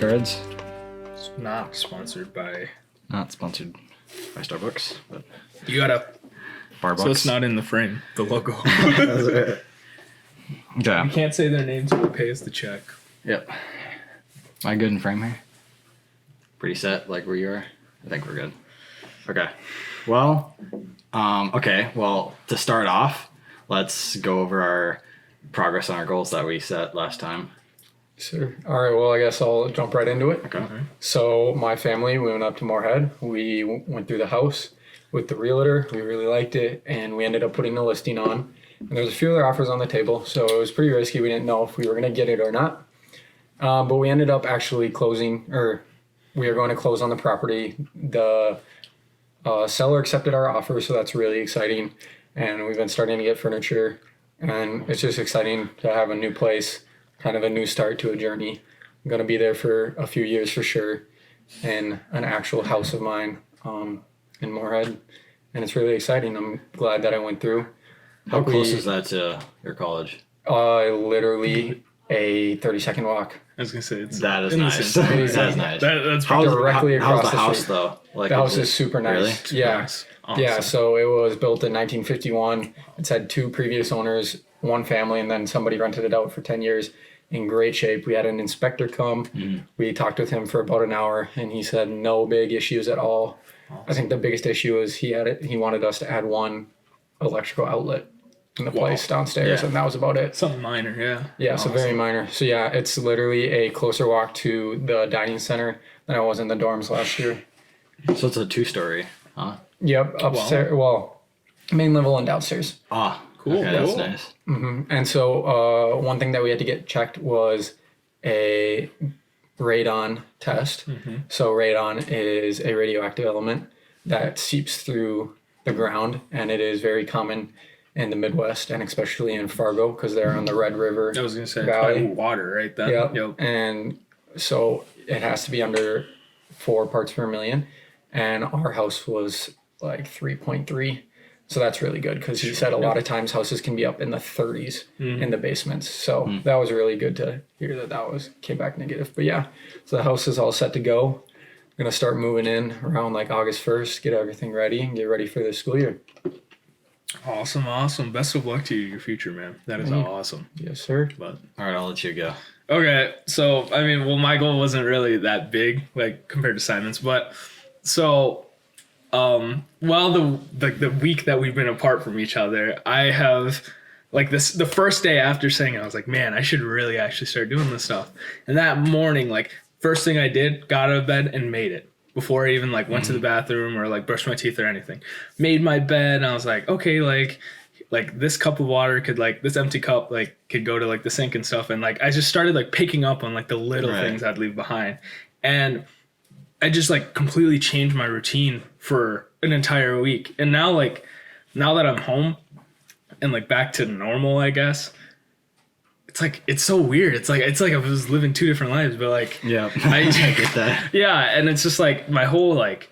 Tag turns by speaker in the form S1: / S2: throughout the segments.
S1: cards.
S2: It's not sponsored by
S1: Starbucks, but
S2: you gotta
S1: Starbucks.
S2: so it's not in the frame, the logo.
S1: Okay.
S2: We can't say their names will pay us the check.
S1: Yep. Am I good in frame here? Pretty set like where you are? I think we're good. Okay. Well, to start off, let's go over our progress on our goals that we set last time.
S3: Sure. All right. Well, I guess I'll jump right into it.
S1: Okay.
S3: So my family, we went up to Moorhead. We went through the house with the realtor. We really liked it, and we ended up putting the listing on. And there was a few other offers on the table, so it was pretty risky. We didn't know if we were going to get it or not. But we ended up actually closing, or we are going to close on the property. The seller accepted our offer, so that's really exciting. And we've been starting to get furniture, and it's just exciting to have a new place, kind of a new start to a journey. I'm going to be there for a few years for sure, in an actual house of mine in Moorhead. And it's really exciting. I'm glad that I went through.
S1: How close is that to your college?
S3: Literally a 30-second walk.
S2: I was gonna say
S1: That is nice.
S3: That's
S1: nice.
S2: That's
S3: directly across
S1: how's the
S3: the
S1: house
S3: street.
S1: though? Like,
S3: The house is super nice.
S1: Really?
S3: Yeah.
S2: nice. Awesome.
S3: Yeah, so it was built in 1951. It's had two previous owners, one family, and then somebody rented it out for 10 years in great shape. We had an inspector come. We talked with him for about an hour, and he said no big issues at all.
S2: Awesome.
S3: I think the biggest issue is he wanted us to add one electrical outlet in the place downstairs,
S1: Yeah.
S3: and that was about it.
S2: Something minor, yeah.
S3: Yeah, so very minor. So yeah, it's literally a closer walk to the dining center than I was in the dorms last year.
S1: So it's a 2-story, huh?
S3: Yep, upstairs. Well, main level and downstairs.
S1: Ah,
S2: Cool,
S1: Okay, that's
S2: cool.
S1: nice.
S3: And so one thing that we had to get checked was a radon test. So radon is a radioactive element that seeps through the ground, and it is very common in the Midwest and especially in Fargo because they're on the Red River
S2: I was gonna say
S3: Valley.
S2: it's probably water, right? Then.
S3: Yep. And so it has to be under 4 parts per million. And our house was like 3.3. So that's really good because he said a lot of times houses can be up in the 30s in the basements. So that was really good to hear that came back negative. But yeah, so the house is all set to go. We're going to start moving in around like August 1st, get everything ready and get ready for the school year.
S2: Awesome. Best of luck to you in your future, man. That is awesome.
S3: Yes, sir.
S2: But
S1: All right, I'll let you go.
S2: okay, so I mean, well, my goal wasn't really that big, like compared to Simon's, but so, the week that we've been apart from each other, I have like the first day after saying it, I was like, man, I should really actually start doing this stuff. And that morning, like first thing I did, got out of bed and made it. Before I even like went to the bathroom or like brushed my teeth or anything, made my bed. And I was like, okay, like this cup of water could this empty cup like could go to like the sink and stuff. And like I just started like picking up on like the little things I'd leave behind, and I just like completely changed my routine for an entire week. And now that I'm home and like back to normal, I guess. It's so weird. It's like I was living 2 different lives, but like
S1: Yeah, I get that.
S2: yeah, and it's just like my whole like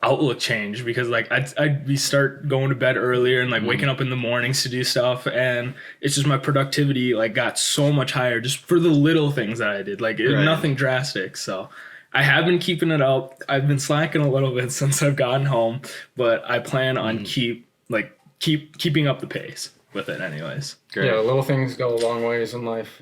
S2: outlook changed because like I'd start going to bed earlier and like waking up in the mornings to do stuff, and it's just my productivity like got so much higher just for the little things that I did, like nothing drastic. So I have been keeping it up. I've been slacking a little bit since I've gotten home, but I plan on keeping up the pace with it anyways.
S1: Great.
S3: Yeah, little things go a long ways in life.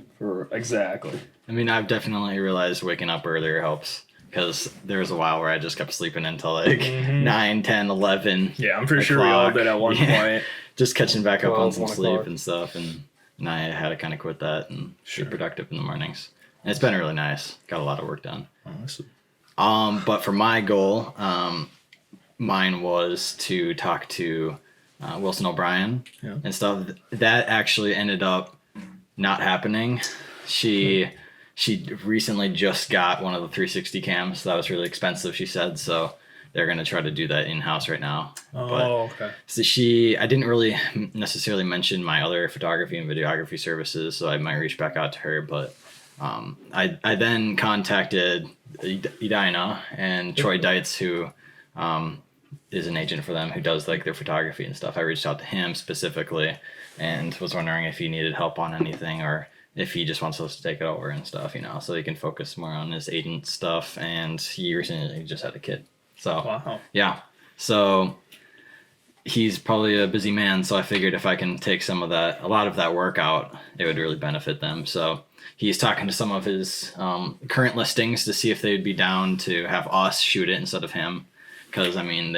S2: Exactly.
S1: I mean, I've definitely realized waking up earlier helps because there was a while where I just kept sleeping until like 9, 10, 11.
S2: Yeah, I'm pretty sure we all did at one point.
S1: Just catching back up on some
S3: 1
S1: sleep
S3: o'clock.
S1: and stuff. And I had to kind of quit that and be productive in the mornings. And it's been really nice. Got a lot of work done.
S2: Awesome.
S1: But for my goal, mine was to talk to Wilson O'Brien and stuff. That actually ended up not happening. She recently just got one of the 360 cams. That was really expensive, she said. So they're going to try to do that in-house right now.
S2: Okay.
S1: So I didn't really necessarily mention my other photography and videography services, so I might reach back out to her. But I then contacted Edina and Troy Deitz, who is an agent for them, who does like their photography and stuff. I reached out to him specifically and was wondering if he needed help on anything or if he just wants us to take it over and stuff, so he can focus more on his agent stuff. And he recently just had a kid. So,
S2: wow.
S1: Yeah. So he's probably a busy man. So I figured if I can take a lot of that work out, it would really benefit them. So he's talking to some of his current listings to see if they'd be down to have us shoot it instead of him. Because, I mean,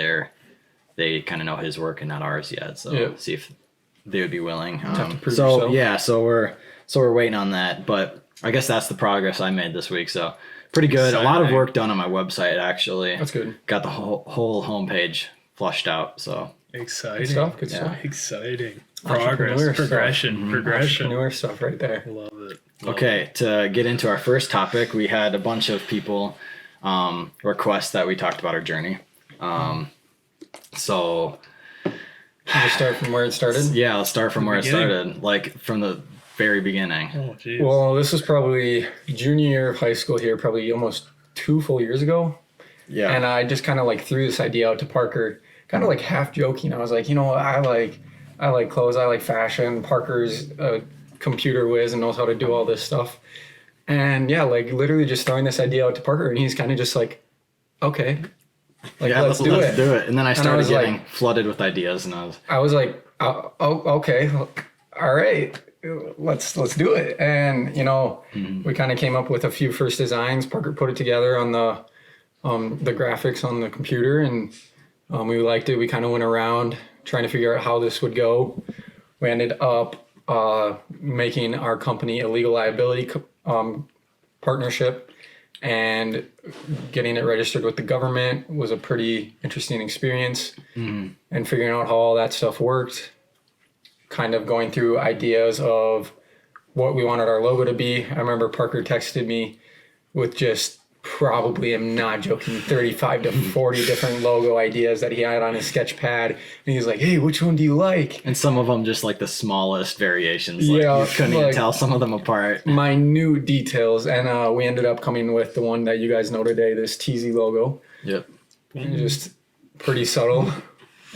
S1: they kind of know his work and not ours yet. So see if they would be willing. So we're waiting on that. But I guess that's the progress I made this week. So pretty good.
S2: Exciting.
S1: A lot of work done on my website, actually.
S3: That's good.
S1: Got the whole homepage flushed out. So
S2: Exciting.
S3: Good stuff.
S2: Exciting.
S3: Entrepreneur
S2: Progression.
S3: Entrepreneur stuff right there.
S2: Love it.
S1: Okay, to get into our first topic, we had a bunch of people request that we talked about our journey. So
S3: Should we start from where it started?
S1: yeah, let's start from where it started, like from the very beginning.
S2: Oh, jeez.
S3: Well, this was probably junior year of high school here, probably almost 2 full years ago.
S1: Yeah.
S3: And I just kind of like threw this idea out to Parker, kind of like half joking. I was like, I like clothes, I like fashion. Parker's a computer whiz and knows how to do all this stuff. And yeah, like literally just throwing this idea out to Parker, and he's kind of just like, okay, like
S1: yeah, let's do it. And then I started getting
S3: like,
S1: flooded with ideas, and
S3: I was like, oh, okay, all right, let's do it. And we kind of came up with a few first designs. Parker put it together on the graphics on the computer, and we liked it. We kind of went around trying to figure out how this would go. We ended up making our company a legal liability partnership, and getting it registered with the government was a pretty interesting experience. And figuring out how all that stuff worked, kind of going through ideas of what we wanted our logo to be. I remember Parker texted me with just, probably, I'm not joking, 35 to 40 different logo ideas that he had on his sketch pad. And he was like, hey, which one do you like?
S1: And some of them just like the smallest variations. Like,
S3: Yeah,
S1: you couldn't even
S3: like-
S1: tell some of them apart.
S3: Minute details. And we ended up coming with the one that you guys know today, this TZ logo.
S1: Yep.
S3: Just pretty subtle.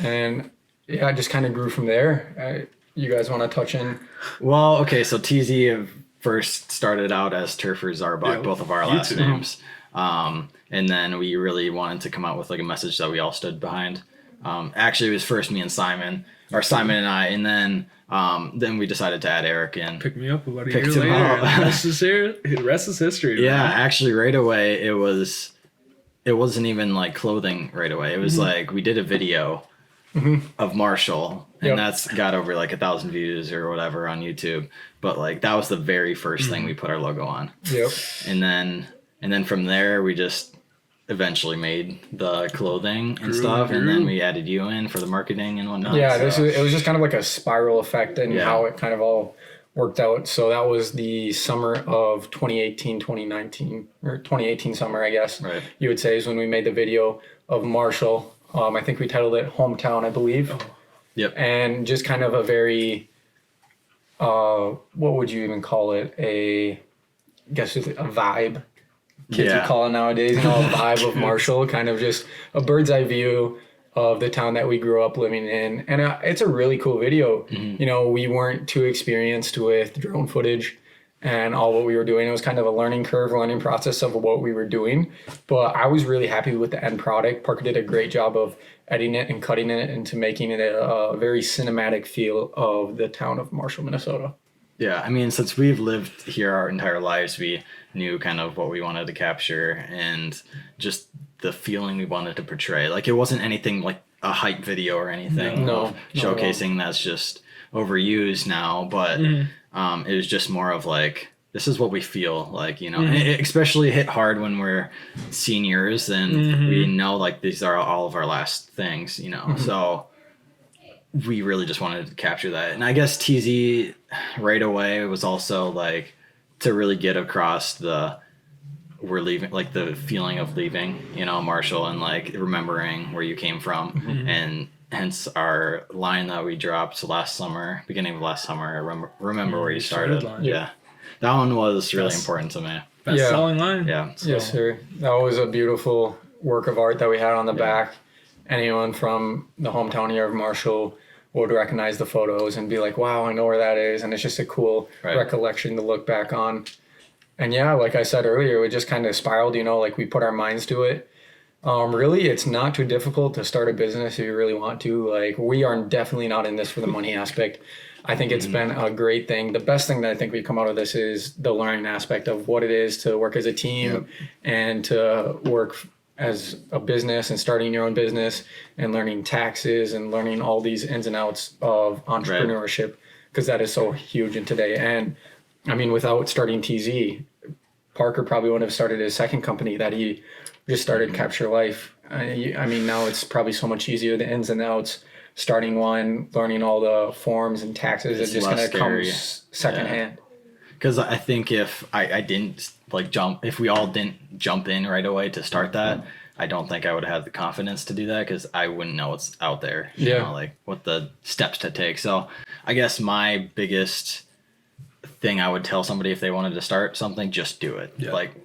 S3: And yeah, I just kind of grew from there. You guys want to touch in?
S1: Well, okay, so TZ first started out as Turfer Zarbach, both of our last names. And then we really wanted to come out with like a message that we all stood behind. Actually, it was first me and Simon, or Simon and I, and then we decided to add Eric in.
S2: Pick me up about a
S1: Picked
S2: year
S1: him
S2: later.
S1: up.
S2: The rest is history.
S1: Yeah,
S2: man.
S1: actually, right away it wasn't even like clothing right away. It was like we did a video of Marshall, and that's got over like 1,000 views or whatever on YouTube. But like that was the very first thing we put our logo on.
S3: Yep.
S1: And then from there we just eventually made the clothing and stuff, and then we added you in for the marketing and whatnot.
S3: Yeah,
S1: so.
S3: it was just kind of like a spiral effect and how it kind of all worked out. So that was the summer of 2018, 2019, or 2018 summer, I guess.
S1: Right.
S3: You would say is when we made the video of Marshall. I think we titled it Hometown, I believe. Oh.
S1: Yep.
S3: And just kind of a very, what would you even call it? I guess it's a vibe. Kids would call it nowadays, a vibe of Marshall, kind of just a bird's eye view of the town that we grew up living in. And it's a really cool video. We weren't too experienced with drone footage and all what we were doing. It was kind of a learning process of what we were doing. But I was really happy with the end product. Parker did a great job of editing it and cutting it into making it a very cinematic feel of the town of Marshall, Minnesota.
S1: Yeah, I mean, since we've lived here our entire lives, we knew kind of what we wanted to capture and just the feeling we wanted to portray. Like, it wasn't anything like a hype video or anything.
S3: No,
S1: showcasing that's just overused now, but it was just more of like, this is what we feel like, and it especially hit hard when we're seniors and we know like these are all of our last things, so we really just wanted to capture that. And I guess TZ right away was also like to really get across we're leaving, like the feeling of leaving, Marshall, and like remembering where you came from. And hence our line that we dropped beginning of last summer, remember where you started. Yeah. That one was really important to me.
S2: Best selling line.
S1: Yeah.
S3: So. Yes, sir. That was a beautiful work of art that we had on the back. Anyone from the hometown here of Marshall would recognize the photos and be like, wow, I know where that is. And it's just a cool recollection to look back on. And yeah, like I said earlier, it just kind of spiraled, you know, like we put our minds to it. Really, it's not too difficult to start a business if you really want to. Like, we are definitely not in this for the money aspect. I think it's been a great thing. The best thing that I think we come out of this is the learning aspect of what it is to work as a team and to work as a business and starting your own business and learning taxes and learning all these ins and outs of entrepreneurship, because that is so huge in today. And I mean, without starting TZ, Parker probably wouldn't have started his second company that he just started, Capture Life. I mean, now it's probably so much easier, the ins and outs, starting one, learning all the forms and taxes. It just kind of comes secondhand.
S1: Because I think if I didn't like if we all didn't jump in right away to start that, I don't think I would have the confidence to do that, because I wouldn't know what's out there, you know, like what the steps to take. So I guess my biggest thing I would tell somebody if they wanted to start something, just do it. Like,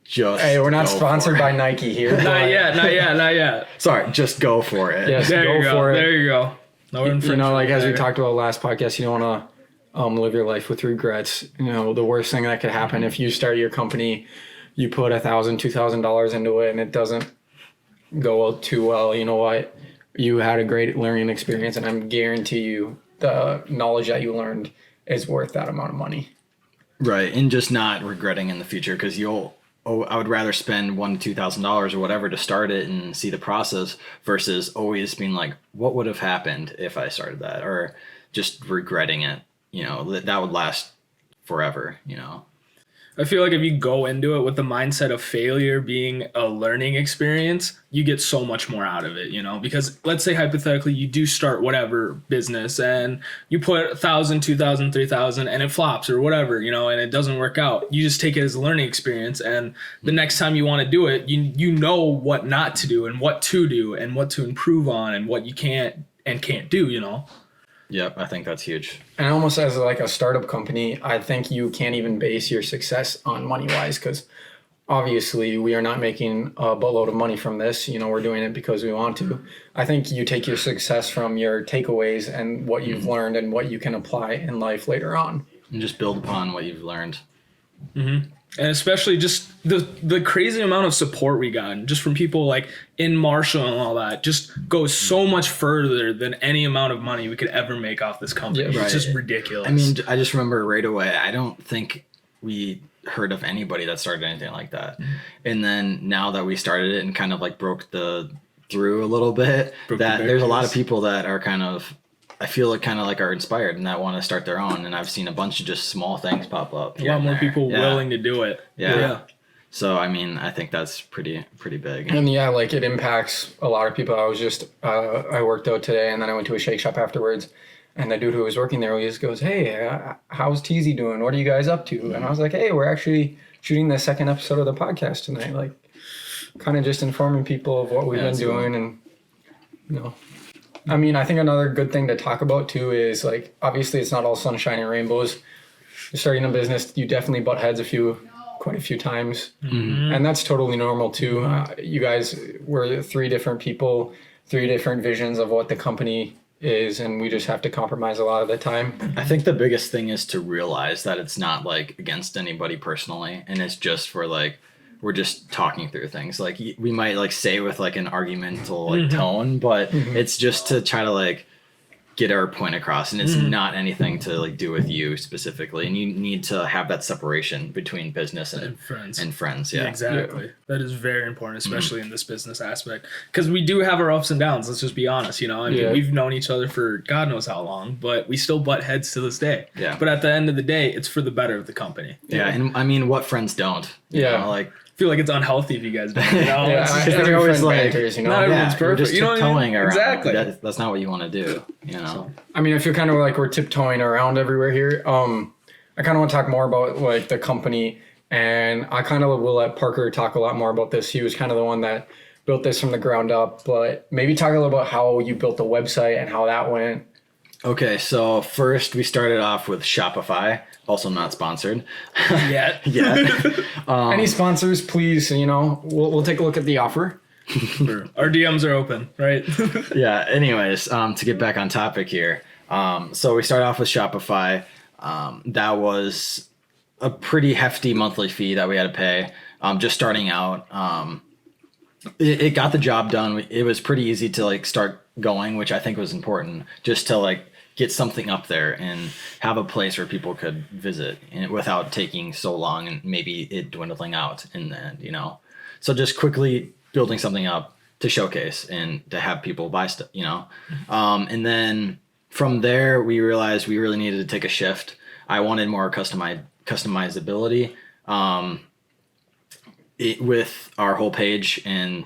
S1: just
S3: hey, we're not sponsored by Nike here.
S2: Not yet.
S1: Sorry, just go for it.
S3: Yes,
S2: There you
S3: go for it.
S2: There you go. No
S3: You know, like as we talked about last podcast, you don't want to live your life with regrets. You know, the worst thing that could happen if you start your company, you put $1,000, $2,000 into it and it doesn't go too well. You know what? You had a great learning experience, and I guarantee you the knowledge that you learned is worth that amount of money.
S1: Right, and just not regretting in the future, because I would rather spend $1,000 to $2,000 or whatever to start it and see the process versus always being like, what would have happened if I started that, or just regretting it. You know, that would last forever, you know.
S2: I feel like if you go into it with the mindset of failure being a learning experience, you get so much more out of it, you know, because let's say hypothetically you do start whatever business and you put 1,000, 2,000, 3,000 and it flops or whatever, you know, and it doesn't work out. You just take it as a learning experience. And the next time you want to do it, you know what not to do and what to do and what to improve on and what you can't do, you know.
S1: Yep, I think that's huge.
S3: And almost as like a startup company, I think you can't even base your success on money-wise, because obviously we are not making a boatload of money from this. You know, we're doing it because we want to. I think you take your success from your takeaways and what you've learned and what you can apply in life later on.
S1: And just build upon what you've learned.
S2: Mm-hmm. And especially just the crazy amount of support we got just from people like in Marshall and all that just goes so much further than any amount of money we could ever make off this company.
S3: Yeah,
S2: It's just ridiculous.
S1: I mean, I just remember right away, I don't think we heard of anybody that started anything like that. Mm-hmm. And then now that we started it and kind of like broke through a little bit, there's a lot of people that are kind of, I feel like kind of like are inspired and that want to start their own. And I've seen a bunch of just small things pop up.
S2: A lot more people willing to do it.
S1: Yeah. So, I mean, I think that's pretty big.
S3: And yeah, like it impacts a lot of people. I was just, I worked out today and then I went to a shake shop afterwards. And the dude who was working there, he just goes, hey, how's TZ doing? What are you guys up to? And I was like, hey, we're actually shooting the second episode of the podcast tonight. Like kind of just informing people of what we've been doing. And, you know. I mean, I think another good thing to talk about too is like, obviously it's not all sunshine and rainbows. You're starting a business, you definitely butt heads quite a few times. Mm-hmm. And that's totally normal too. You guys were 3 different people, 3 different visions of what the company is, and we just have to compromise a lot of the time.
S1: I think the biggest thing is to realize that it's not like against anybody personally, and it's just for like, we're just talking through things. Like we might like say with like an argumental like tone, but it's just to try to like get our point across, and it's not anything to like do with you specifically. And you need to have that separation between business and friends. Yeah,
S2: exactly. Yeah. That is very important, especially in this business aspect, because we do have our ups and downs. Let's just be honest. You know, I mean, we've known each other for God knows how long, but we still butt heads to this day. Yeah. But at the end of the day, it's for the better of the company.
S1: Yeah, and I mean, what friends don't? You know, like.
S2: I feel like it's unhealthy if you guys don't. You know?
S3: They're always like, banters, you know?
S2: Not everyone's perfect.
S1: Just
S2: you know what I mean?
S1: Around.
S2: Exactly.
S1: That's not what you want to do. You know.
S3: So, I mean, I feel kind of like we're tiptoeing around everywhere here. I kind of want to talk more about like the company, and I kind of will let Parker talk a lot more about this. He was kind of the one that built this from the ground up, but maybe talk a little about how you built the website and how that went.
S1: Okay, so first we started off with Shopify, also not sponsored.
S2: Yet.
S3: Any sponsors, please, you know, we'll take a look at the offer.
S2: Our DMs are open, right?
S1: Yeah. Anyways, to get back on topic here. So we started off with Shopify. That was a pretty hefty monthly fee that we had to pay. Just starting out. It got the job done. It was pretty easy to like start going, which I think was important, just to like get something up there and have a place where people could visit and without taking so long and maybe it dwindling out in the end, So just quickly building something up to showcase and to have people buy stuff, And then from there, we realized we really needed to take a shift. I wanted more customizability. With our whole page and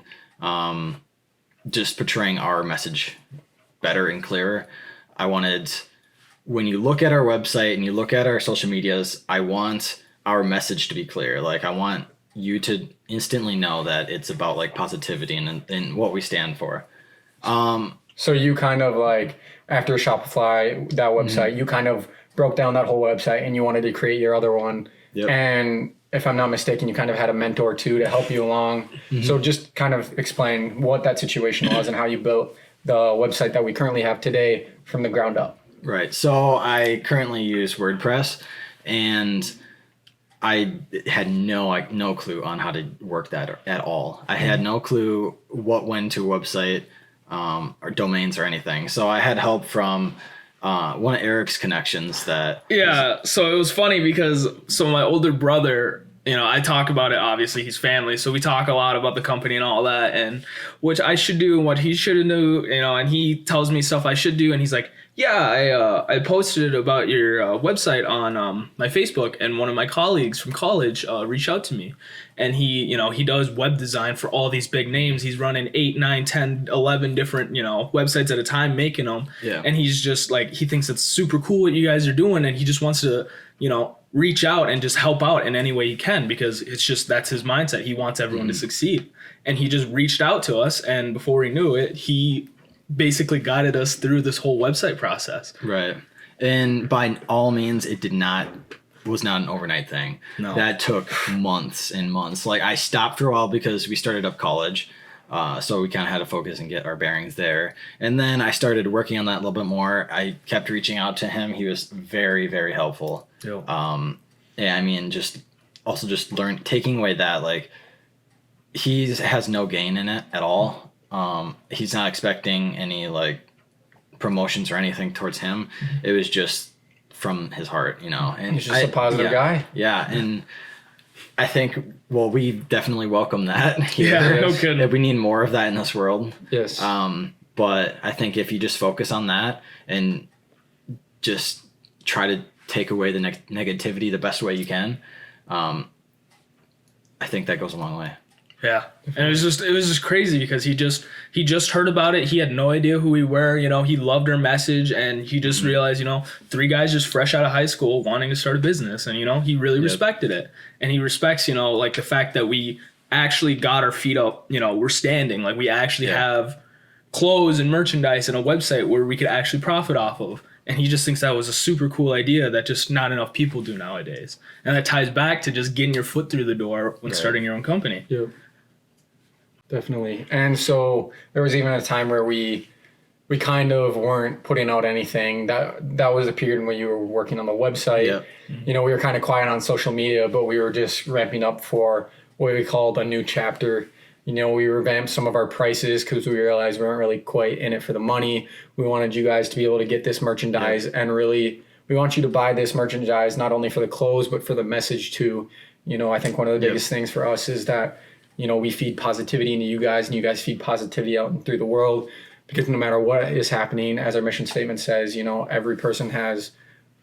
S1: just portraying our message better and clearer. I wanted, when you look at our website and you look at our social medias, I want our message to be clear. Like I want you to instantly know that it's about like positivity and what we stand for.
S3: So you kind of like, after Shopify, that website, you kind of broke down that whole website and you wanted to create your other one.
S1: Yep.
S3: And if I'm not mistaken, you kind of had a mentor too to help you along. So just kind of explain what that situation was and how you built the website that we currently have today from the ground up.
S1: Right. So I currently use WordPress and I had no clue on how to work that at all. I had no clue what went to a website or domains or anything. So I had help from one of Eric's connections that.
S2: Yeah. So it was funny because my older brother, I talk about it, obviously he's family. So we talk a lot about the company and all that and which I should do and what he shouldn't do, and he tells me stuff I should do. And he's like, yeah, I posted about your website on my Facebook and one of my colleagues from college reached out to me and he does web design for all these big names. He's running 8, 9, 10, 11 different, websites at a time making them.
S1: Yeah.
S2: And he's just like, he thinks it's super cool what you guys are doing. And he just wants to, reach out and just help out in any way he can because it's just, that's his mindset. He wants everyone to succeed. And he just reached out to us. And before we knew it, he basically guided us through this whole website process.
S1: Right. And by all means, it was not an overnight thing.
S2: No.
S1: That took months and months. Like I stopped for a while because we started up college. So we kind of had to focus and get our bearings there. And then I started working on that a little bit more. I kept reaching out to him. He was very, very helpful.
S2: Yep.
S1: Yeah, I mean, just taking away that, like, he has no gain in it at all. He's not expecting any, like, promotions or anything towards him. It was just from his heart, And
S3: He's just a positive guy.
S1: Yeah, and I think, we definitely welcome that here.
S2: Yeah, no kidding.
S1: We need more of that in this world.
S3: Yes.
S1: But I think if you just focus on that and just try to take away the negativity the best way you can, I think that goes a long way.
S2: Yeah. And it was just crazy because he just heard about it. He had no idea who we were, he loved our message and he just realized, 3 guys just fresh out of high school wanting to start a business and, he really respected it. And he respects, like the fact that we actually got our feet up, we're standing, like we actually have clothes and merchandise and a website where we could actually profit off of. And he just thinks that was a super cool idea that just not enough people do nowadays. And that ties back to just getting your foot through the door when starting your own company.
S3: Yep. Definitely. And so there was even a time where we kind of weren't putting out anything. That was a period when you were working on the website.
S1: Yep.
S3: We were kind of quiet on social media, but we were just ramping up for what we called a new chapter. We revamped some of our prices because we realized we weren't really quite in it for the money. We wanted you guys to be able to get this merchandise and really, we want you to buy this merchandise not only for the clothes, but for the message too. I think one of the biggest things for us is that, we feed positivity into you guys and you guys feed positivity out and through the world because no matter what is happening, as our mission statement says, every person has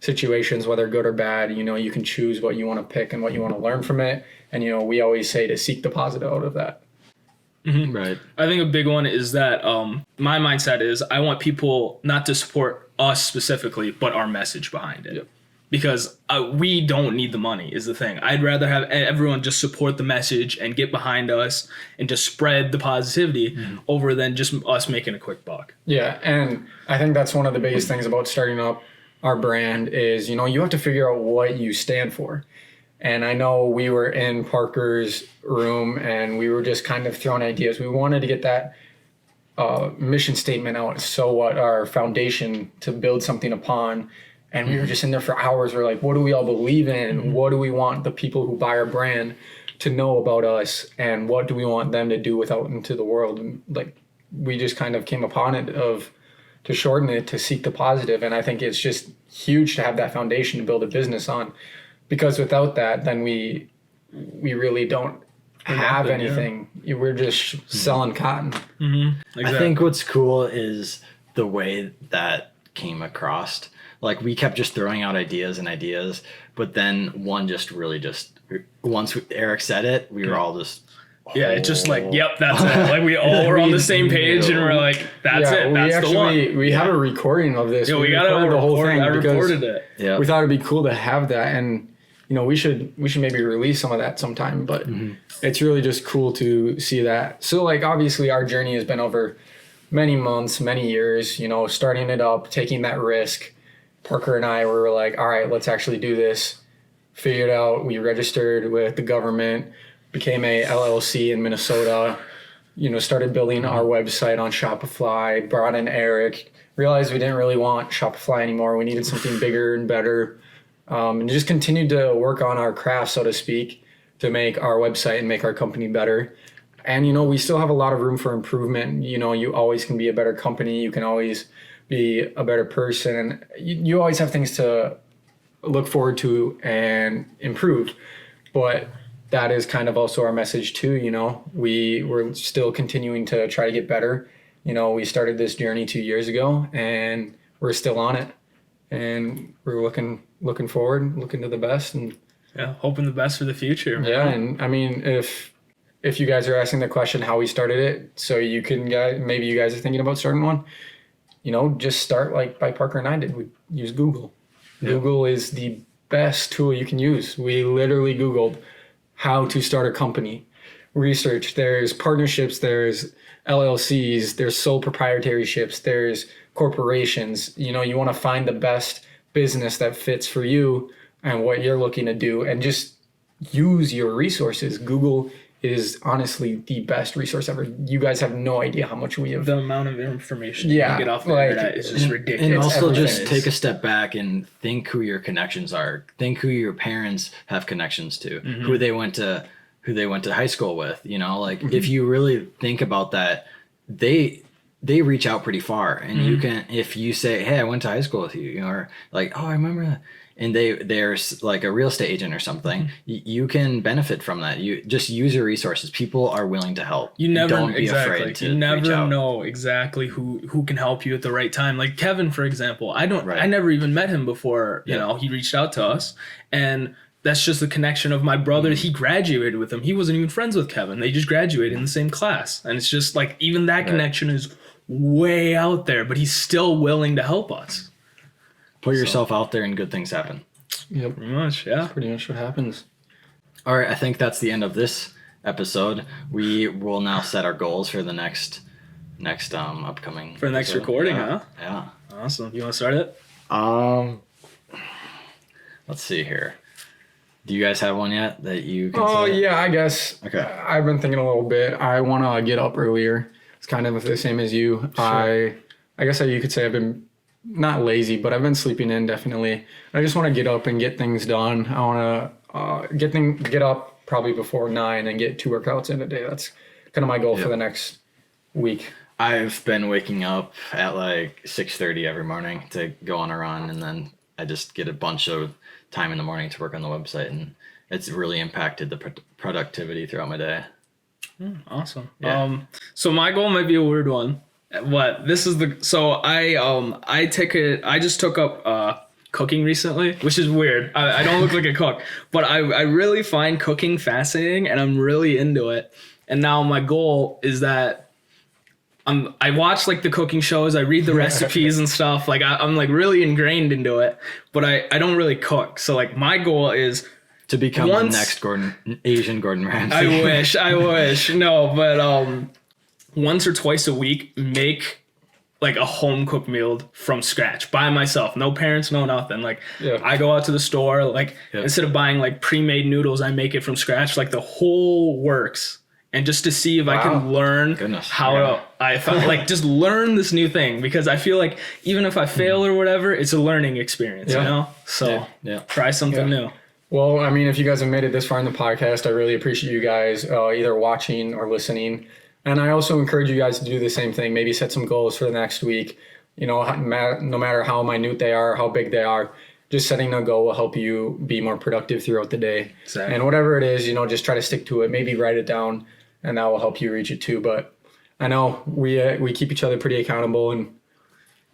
S3: situations, whether good or bad, you can choose what you want to pick and what you want to learn from it. And, we always say to seek the positive out of that.
S2: Mm-hmm.
S1: Right.
S2: I think a big one is that my mindset is I want people not to support us specifically, but our message behind it. Yep. Because we don't need the money is the thing. I'd rather have everyone just support the message and get behind us and just spread the positivity over than just us making a quick buck.
S3: Yeah, and I think that's one of the biggest things about starting up our brand is, you have to figure out what you stand for. And I know we were in Parker's room and we were just kind of throwing ideas. We wanted to get that mission statement out. So what, our foundation to build something upon. And we were just in there for hours. We're like, what do we all believe in? What do we want the people who buy our brand to know about us? And what do we want them to do without into the world? And like, we just kind of came upon it to shorten it, to seek the positive. And I think it's just huge to have that foundation to build a business on, because without that, then we really don't have anything. Yeah. We're just selling cotton.
S1: Exactly. I think what's cool is the way that came across. Like, we kept just throwing out ideas, but then one once Eric said it, we were all just,
S2: yeah, it's just like, yep, that's it. Like, we all were on the same page, and we're like, that's it. That's the one.
S3: We have a recording of this.
S2: Yeah, we got the whole thing. I recorded it.
S3: Yeah. We thought it'd be cool to have that, and we should maybe release some of that sometime. But it's really just cool to see that. So, like, obviously, our journey has been over many months, many years. Starting it up, taking that risk. Parker and I were like, all right, let's actually do this. Figured out. We registered with the government. Became a LLC in Minnesota, started building our website on Shopify, brought in Eric, realized we didn't really want Shopify anymore. We needed something bigger and better, and just continued to work on our craft, so to speak, to make our website and make our company better. And, we still have a lot of room for improvement. You always can be a better company. You can always be a better person. You always have things to look forward to and improve. But that is kind of also our message too. We're still continuing to try to get better. We started this journey 2 years ago, and we're still on it, and we're looking forward, looking to the best, and
S2: hoping the best for the future, man.
S3: Yeah. And I mean, if you guys are asking the question how we started it, so maybe you guys are thinking about starting one, just start like Parker and I did. We use Google. Google is the best tool you can use. We literally Googled how to start a company, research. There's partnerships, there's LLCs, there's sole proprietorships, there's corporations. You want to find the best business that fits for you and what you're looking to do, and just use your resources. Google is honestly the best resource ever. You guys have no idea how much we have.
S2: The amount of information you get off the internet is just ridiculous.
S1: And also just take a step back and think who your connections are. Think who your parents have connections to, who they went to high school with. If you really think about that, they reach out pretty far, and you can, if you say, hey, I went to high school with you, or like, oh, I remember that. And they're like a real estate agent or something, you can benefit from that. You just use your resources. People are willing to help.
S2: Don't be afraid to reach out. Know exactly who can help you at the right time. Like Kevin, for example, I never even met him before, he reached out to us, and that's just the connection of my brother. He graduated with him. He wasn't even friends with Kevin. They just graduated in the same class. And it's just like, even that connection is way out there, but he's still willing to help us.
S1: Put yourself out there and good things happen.
S3: Yep.
S2: Pretty much, yeah.
S3: Pretty much what happens.
S1: All right, I think that's the end of this episode. We will now set our goals for the next upcoming
S2: for the next episode. Recording, huh?
S1: Yeah.
S2: Awesome. You want to start it?
S1: Let's see here. Do you guys have one yet that you can
S3: yeah, I guess.
S1: Okay.
S3: I've been thinking a little bit. I want to get up earlier. It's kind of the same as you. Sure. I guess you could say I've been not lazy, but I've been sleeping in, definitely. I just want to get up and get things done. I want to get up probably before 9 and get 2 workouts in a day. That's kind of my goal for the next week.
S1: I've been waking up at like 6:30 every morning to go on a run, and then I just get a bunch of time in the morning to work on the website, and it's really impacted the productivity throughout my day.
S2: Awesome. Yeah. So my goal might be a weird one. I just took up cooking recently, which is weird. I don't look like a cook, but I really find cooking fascinating, and I'm really into it. And now my goal is that I watch like the cooking shows, I read the recipes and stuff. Like I'm like really ingrained into it, but I don't really cook. So like my goal is
S1: to become the next Asian Gordon Ramsay.
S2: I wish. No, but once or twice a week, make like a home cooked meal from scratch by myself. No parents, no nothing. Like I go out to the store, like instead of buying like pre-made noodles, I make it from scratch, like the whole works. And just to see if I can learn I felt like just learn this new thing, because I feel like even if I fail or whatever, it's a learning experience, you know? So try something new.
S3: Well, I mean, if you guys have made it this far in the podcast, I really appreciate you guys either watching or listening. And I also encourage you guys to do the same thing. Maybe set some goals for the next week. You know, no matter how minute they are, how big they are, just setting a goal will help you be more productive throughout the day. Exactly. And whatever it is, you know, just try to stick to it. Maybe write it down, and that will help you reach it too. But I know we keep each other pretty accountable, and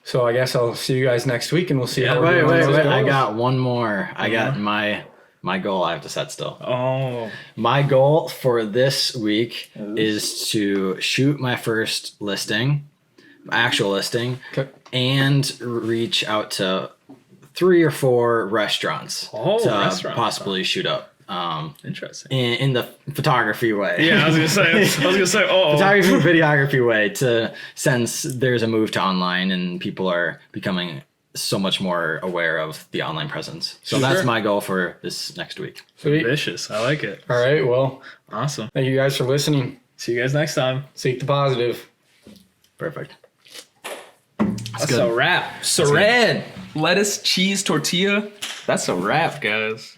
S3: so I guess I'll see you guys next week, and we'll see how we're doing.
S1: Wait. I got one more. I got my goal I have to set still.
S2: Oh.
S1: My goal for this week is to shoot my first actual listing, and reach out to 3 or 4 restaurants to possibly shoot up.
S2: Interesting.
S1: In the photography way.
S2: Yeah, I was gonna say.
S1: Photography and videography way, since there's a move to online and people are becoming so much more aware of the online presence. So that's my goal for this next week.
S3: Sweet.
S2: Ambitious. I like it.
S3: All right. Well,
S2: awesome.
S3: Thank you guys for listening.
S2: See you guys next time.
S3: Seek the positive.
S1: Perfect.
S2: That's a wrap. Saran. Lettuce, cheese, tortilla. That's a wrap, guys.